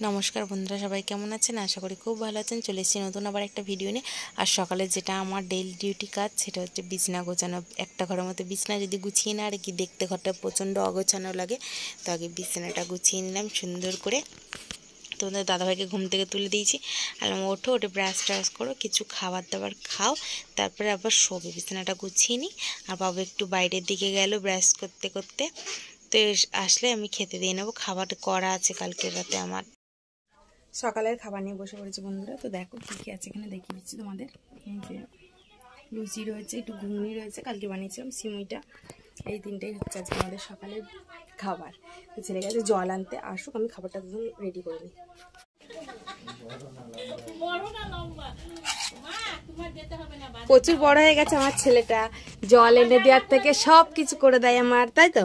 নমস্কার বন্ধুরা, সবাই কেমন আছেন? আশা করি খুব ভালো আছেন। চলে এসেছি নতুন আবার একটা ভিডিও নিয়ে। আর সকালে যেটা আমার ডেইলি ডিউটি কাজ, সেটা হচ্ছে বিছনা গোছানো। একটা ঘরের মতো বিছনা যদি গুছিয়ে না আর কি, দেখতে ঘরটা প্রচণ্ড অগোছানো লাগে। তো আগে বিছানাটা গুছিয়ে নিলাম সুন্দর করে। তোমাদের দাদাভাইকে ঘুম থেকে তুলে দিয়েছি। আর ওঠো, ওঠে ব্রাশ ট্রাশ করো, কিছু খাবার দাবার খাও, তারপরে আবার শোবে। বিছানাটা গুছিয়ে নিই। আর বাবু একটু বাইরের দিকে গেল ব্রাশ করতে করতে। তো আসলে আমি খেতে দিয়ে নেবো। খাবার করা আছে কালকের রাতে আমার। সকালের খাবার নিয়ে বসে পড়েছি বন্ধুরা। তো দেখো কী কী আছে এখানে, দেখিয়ে দিচ্ছি তোমাদের। এই যে লুচি রয়েছে, একটু ঘুগনি রয়েছে, কালকে বানিয়েছিলাম সিমুইটা। এই তিনটেই হচ্ছে আজকে আমাদের সকালের খাবার। তো ছেলে গেছে জল আনতে, আসুক আমি খাবারটা তখন রেডি করে নিই। প্রচুর বড় হয়ে গেছে আমার ছেলেটা, জল এনে দেওয়ার থেকে সব কিছু করে দেয় আমার, তাই তো?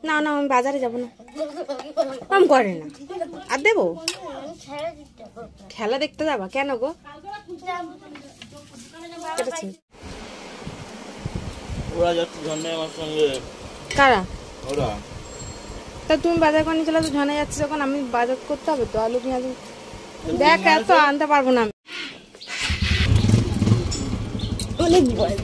না না, আমি বাজারে যাবো না, আমি করে না। আর দেবো? খেলা দেখতে যাবা? কেন গো? কারা? তা তুমি বাজার করে নিয়ে চলে তো, ঝনে যাচ্ছে যখন, আমি বাজার করতে হবে তো, আলু পেঁয়াজ। দেখ, এত আনতে পারবো না আমি, অনেক বয়স।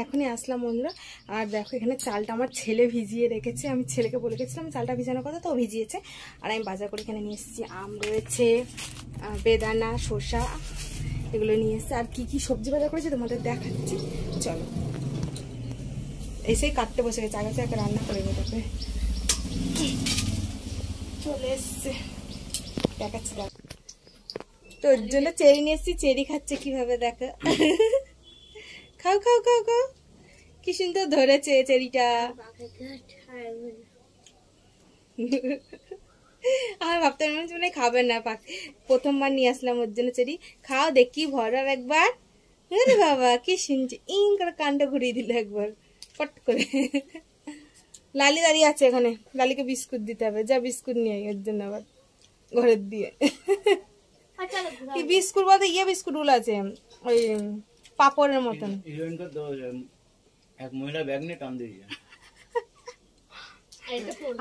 এখনই আসলাম বন্ধুরা। আর দেখো এখানে চালটা আমার ছেলে ভিজিয়ে রেখেছে। আমি ছেলেকে বলে গেছিলাম চালটা ভিজানোর কথা, তো ভিজিয়েছে। আর আমি বাজার করে এখানে নিয়ে এসেছি আম রয়েছে, বেদানা, শসা, এগুলো নিয়ে এসেছি। আর কি কি সবজি বাজার করেছি তোমাদের দেখাচ্ছি, চলো। এসেই কাটতে বসে গেছে, আগে একটা রান্না করে নিতে হবে। চলে এসছে, দেখাচ্ছি। দেখো তোর জন্য চেরি নিয়ে এসেছি, চেরি খাচ্ছে কিভাবে দেখো। খাও খাও খাও খাও, কি সুন্দর ধরেছে চেরিটা। আমি ভাবতাম মানে খাবেন না, প্রথমবার নিয়ে আসলাম ওর জন্য চেরি। খাও দেখি ভরার একবার। আরে বাবা কি শুনছে, ইং করে কানটা ঘুরিয়ে দিল একবার পট করে। লালি দাঁড়িয়ে আছে এখানে, লালিকে বিস্কুট দিতে হবে, যা বিস্কুট নিয়ে আই ওর জন্য আবার ঘরের দিয়ে। কি বিস্কুট বলতে ইয়ে বিস্কুট গুলো আছে, ওই পাপড়ের মতন।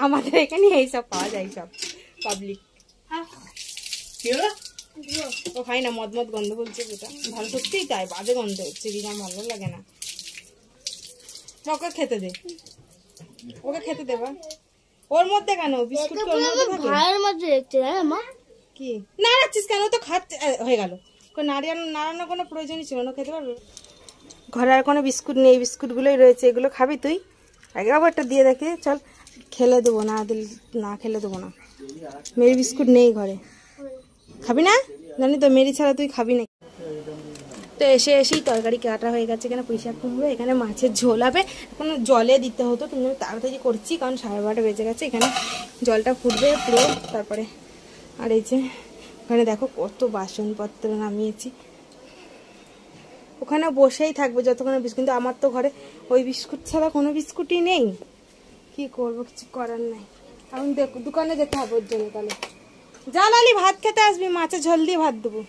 আমাদের এখানে এইসব পাওয়া যায়, সব পাবলিক। ও খাই না, মদ মদ গন্ধ বলছে যেটা, ভালো সত্যিই তাই, বাজে গন্ধ হচ্ছে, বিরাম ভালো লাগে না। ওকে খেতে দে, ওকে খেতে দেবা। ওর মধ্যে কেন বিস্কুট? কি নাড়াচ্ছিস কেন? তো খাচ্ছে, হয়ে গেল। নাড়ানোর কোনো প্রয়োজনই ছিল না, খেতে পারবে। ঘরে আর কোনো বিস্কুট নেই, বিস্কুটগুলোই রয়েছে, এগুলো খাবি তুই? আগে আবার একটা দিয়ে দেখে, চল। খেলে দেবো না, না খেলে দেবো না। মেরি বিস্কুট নেই ঘরে, খাবি না? জানি তো মেরি ছাড়া তুই খাবি না। তো এসেই তরকারি কাটা হয়ে গেছে। এখানে পুঁই শাক কুমড়ো, এখানে মাছের ঝোল হবে। এখন জলে দিতে হতো, কিন্তু তাড়াতাড়ি করছি কারণ 12:30 বেজে গেছে। এখানে জলটা ফুটবে পুরো, তারপরে। আর এই যে ওখানে দেখো কত বাসনপত্র নামিয়েছি। ওখানে বসেই থাকবে যতক্ষণ বিস্কুট, কিন্তু আমার তো ঘরে ওই বিস্কুট ছাড়া কোনো বিস্কুটই নেই। কি করবো, কিছু করার নাই। এখন দোকানে যেতে হবে ওর জন্য। তাহলে যা লালি, ভাত খেতে আসবি, মাছের ঝোল দিয়ে ভাত দেবো।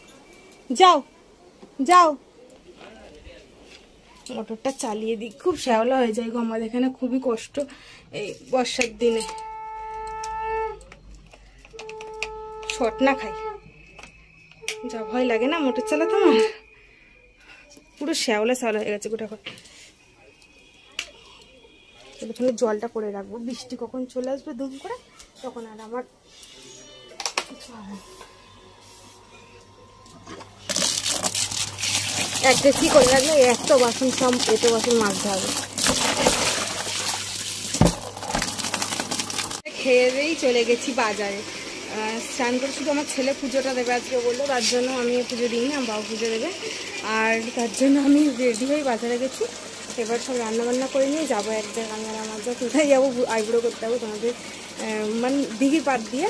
যাও যাও, মোটরটা চালিয়ে দিই, খুব শ্যাওলা হয়ে যায় গো আমাদের এখানে, খুবই কষ্ট এই বর্ষার দিনে। শট না খাই, যা ভয় লাগে না মোটর চালাতে আমার, পুরো শ্যাওলা হয়ে গেছে গোটা ঘর। এখানে জলটা করে রাখবো, বৃষ্টি কখন চলে আসবে দুম করে, তখন আর আমার কিছু হবে না। একটা কি করে রাখলে এত বাসন, সব এত বাসন মাজতে হবে। খেয়ে দিয়েই চলে গেছি বাজারে। স্নান করে শুধু আমার ছেলে পুজোটা দেবে আজকে বললো, তার জন্য আমি পুজো দিইনি, আমার বাবু পুজো দেবে। আর তার জন্য আমি রেডি হয়ে বাজারে গেছি। এবার সব রান্নাবান্না করে নিয়ে যাবো এক জায়গায়। আমরা মাঝে কোথায় যাবো, আইব্রো করতে যাবো তোমাদের মানে দিঘির পাড় দিয়ে।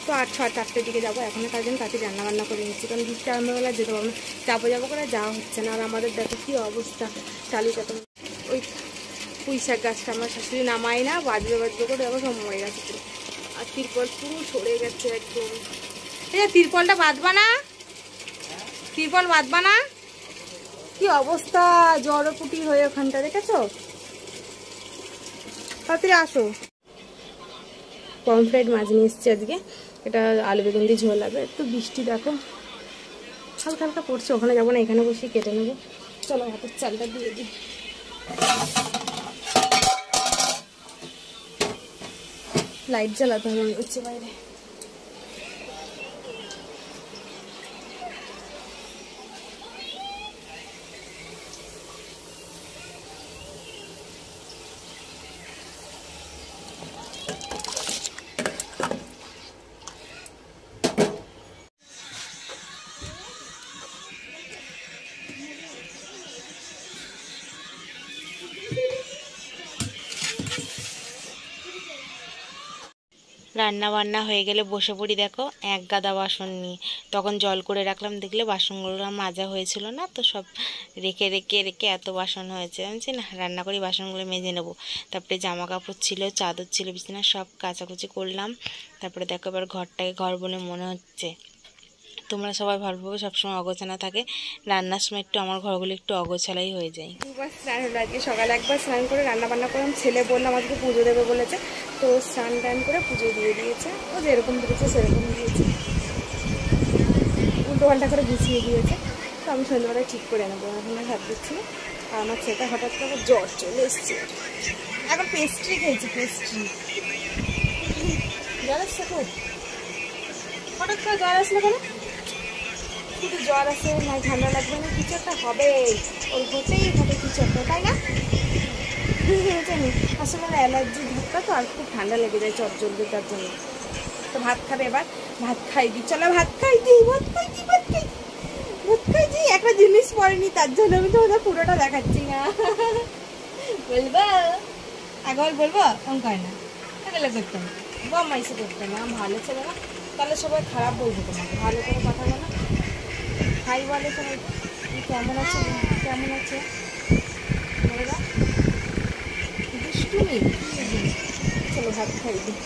তো 8-4টার দিকে যাবো। এখনও তার জন্য তাড়াতাড়ি রান্নাবান্না করে নিচ্ছি, কারণ বৃষ্টি আরম্ভবেলা যেতে পারবো না, যাবো করে যাওয়া হচ্ছে না। আর আমাদের দেখো কী অবস্থা, টালিটা তো ওই পুঁই শাক গাছটা আমার শাশুড়ি নামায় না, বাজবে করে দেখো সব মরে গেছে পুরো। আর তিরপল পুরো সরে গেছে একদম। এই তিরপলটা বাঁধবা না, তিরপল বাঁধবা না, কি অবস্থা জড়পুটি হয়ে ওখানটা, দেখেছো? তাড়াতাড়ি আসো। পমফ্রেট মাছ নিয়ে এসছি আজকে, এটা আলু বেগুন দিয়ে ঝোল হবে। একটু বৃষ্টি দেখো হালকা হালকা পড়ছে, ওখানে যাবো না, এখানে বসে কেটে নেবো। চলো হাতের চালটা দিয়ে দিই। লাইট জ্বালাতে হবে হচ্ছে বাইরে। রান্না বান্না হয়ে গেলে বসে পড়ি দেখো এক গাদা বাসন নিয়ে। তখন জল করে রাখলাম, দেখলে বাসনগুলো মাজা হয়েছিল না, তো সব রেখে রেখে রেখে এত বাসন হয়েছে। জানছি না, রান্না করি বাসনগুলো মেজে নেবো। তারপরে জামা কাপড় ছিল, চাদর ছিল, বিছানা সব কাচাকুচি করলাম। তারপরে দেখো এবার ঘরটাকে ঘর বলে মনে হচ্ছে। তোমরা সবাই ভালোভাবে সবসময় অগোছানা থাকে, রান্নার সময় একটু আমার ঘরগুলো একটু অগোছালাই হয়ে যায়। দুবার স্নান হলো আজকে, সকালে একবার স্নান করে রান্না বান্না করলাম। ছেলে বললাম আজকে পুজো দেবে বলেছে, তো স্নান টান করে পুজো দিয়ে দিয়েছে। ও যেরকম দিয়েছে সেরকম দিয়েছে, উল্টো পাল্টা করে গুছিয়ে দিয়েছে। তো আমি সন্ধ্যাবেলায় ঠিক করে নেবো, এখন আর হাত দিচ্ছি না। আর আমার ছেলেটা হঠাৎ করে জ্বর চলে এসছে, এখন পেস্ট্রি খেয়েছি, পেস্ট্রি। জ্বর আসছে খুব, হঠাৎ করে জ্বর আসলে কেন? শুধু জ্বর আসে না, ঠান্ডা লাগবে না, কিছু একটা হবে, ওর হতেই হবে কিছু একটা, তাই না? জানি আসলে অ্যালার্জি ধাক্কা তো, আর খুব ঠান্ডা লেগে যায় চট জলদি, তার জন্য। তো ভাত খাবে এবার, ভাত খাই দিই, চলো ভাত খাই দিই, ভাত খাই দিই, ভাত খাই ভাত খাই দিই। একটা জিনিস পড়েনি, তার জন্য আমি তো ওদের পুরোটা দেখাচ্ছি না। বলবো একবার, বলবো এমন করে না, তাহলে করতাম বাম্মা এসে করতে না, ভালো ছিল না, তাহলে সবাই খারাপ বলবো তোমাকে, ভালো করে কথা বলো। হাই বলে সবাই, কেমন আছে, কেমন আছে বলে দাও, দুষ্টুমি। চলো ভাত খাই দিই।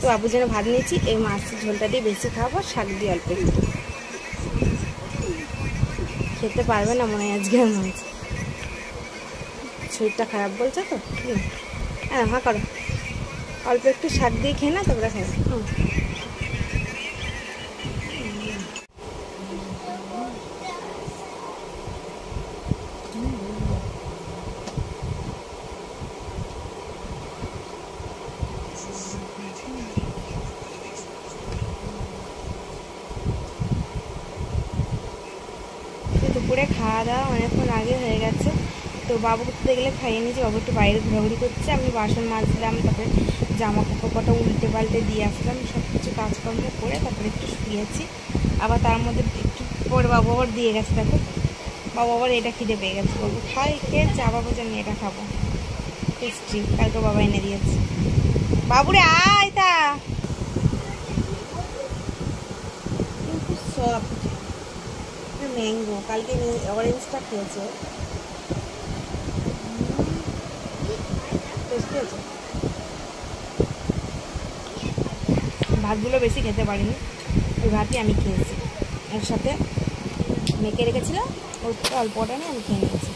তো বাবুর জন্য ভাত নিয়েছি, এই মাছের ঝোলটা দিয়ে বেশি খাবো, শাক দিয়ে অল্প একটু। খেতে পারবে না মনে হয় আজকে আর মাছ, শরীরটা খারাপ বলছে তো। হ্যাঁ হ্যাঁ করো, অল্প একটু শাক দিয়ে খেয়ে না, তোমরা খাবে। দুপুরে খাওয়া দাওয়া অনেকক্ষণ আগে হয়ে গেছে। তো বাবু করতে গেলে খাইয়ে নিয়েছি, বাবু একটু বাইরে ঘোরাঘুরি করছে, আমি বাসন মাজলাম, তারপরে জামা কাপড় কটা উল্টে পাল্টে দিয়ে আসলাম, সব কিছু কাজকর্ম করে তারপরে একটু শুয়েছি। আবার তার মধ্যে একটু পরে বাবু আবার দিয়ে গেছে, দেখো বাবু আবার এটা খিদে পেয়ে গেছে, বাবু খাই খেয়েছে, আবার বলছে আমি এটা খাবো, টেস্টি, কালকে বাবা এনে দিয়েছে। বাবুরে আয়, তা সব ম্যাঙ্গো, কালকে অরেঞ্জটা খেয়েছে, ভাতগুলো বেশি খেতে পারিনি, ওই ভাতই আমি খেয়েছি, এর সাথে মেখে রেখেছিলাম, ওর অল্পটা নিয়ে আমি খেয়ে নিয়েছি।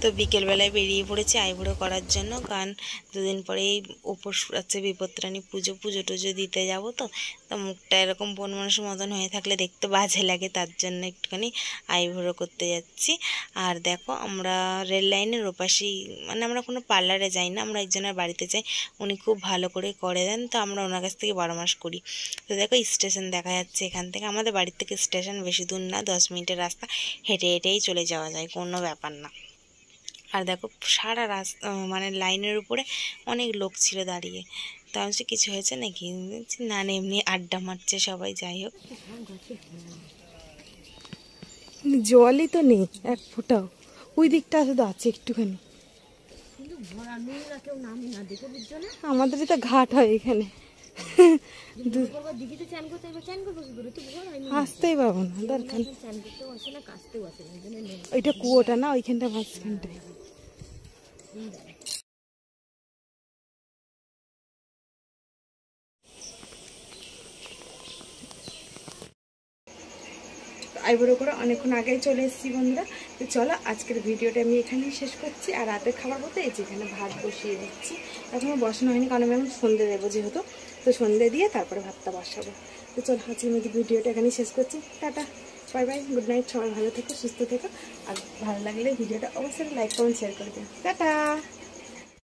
তো বিকেলবেলায় বেরিয়ে পড়েছি আইবুড়ো করার জন্য, কারণ দুদিন পরেই উপোস আছে বিপত্রাণী পুজো, পুজো টুজো দিতে যাব। তো মুখটা এরকম বন মানুষের মতন হয়ে থাকলে দেখতে বাজে লাগে, তার জন্য একটুখানি আইবুড়ো করতে যাচ্ছি। আর দেখো আমরা রেল লাইনের ওপাশেই, মানে আমরা কোনো পার্লারে যাই না, আমরা একজনের বাড়িতে যাই, উনি খুব ভালো করে দেন, তো আমরা ওনার কাছ থেকে 12 মাস করি। তো দেখো স্টেশন দেখা যাচ্ছে এখান থেকে, আমাদের বাড়ির থেকে স্টেশন বেশি দূর না, 10 মিনিটের রাস্তা, হেঁটে হেঁটেই চলে যাওয়া যায়, কোনো ব্যাপার না। আর দেখো সারা রাস্তা মানে লাইনের উপরে অনেক লোক ছিল দাঁড়িয়ে, তো আমি কিছু হয়েছে নাকি, না না এমনি আড্ডা মারছে সবাই, যাই হোক। জলই তো নেই এক ফোঁটাও, ওই দিকটা শুধু আছে একটুখানি, আমাদের তো ঘাট হয় এখানে, আসতেই পাবো না দরকার। ওইটা কুয়োটা না, ওইখানটা মাঝখানটায়। আইবুড়ো করে অনেকক্ষণ আগেই চলে এসেছি বন্ধুরা। তো চলো আজকের ভিডিওটা আমি এখানেই শেষ করছি। আর রাতের খাবার বলতে এই যে এখানে ভাত বসিয়ে দিচ্ছি, এখনও বসানো হয়নি কারণ আমি এখন সন্ধ্যে দেবো যেহেতু, তো সন্ধ্যে দিয়ে তারপরে ভাতটা বসাবো। তো চলো আজকের মধ্যে ভিডিওটা এখানেই শেষ করছি। Tata, bye bye, good night, সবাই ভালো থেকো, সুস্থ থেকো। আর ভালো লাগলে ভিডিওটা অবশ্যই লাইক কমেন্ট শেয়ার করে দিও। টাটা।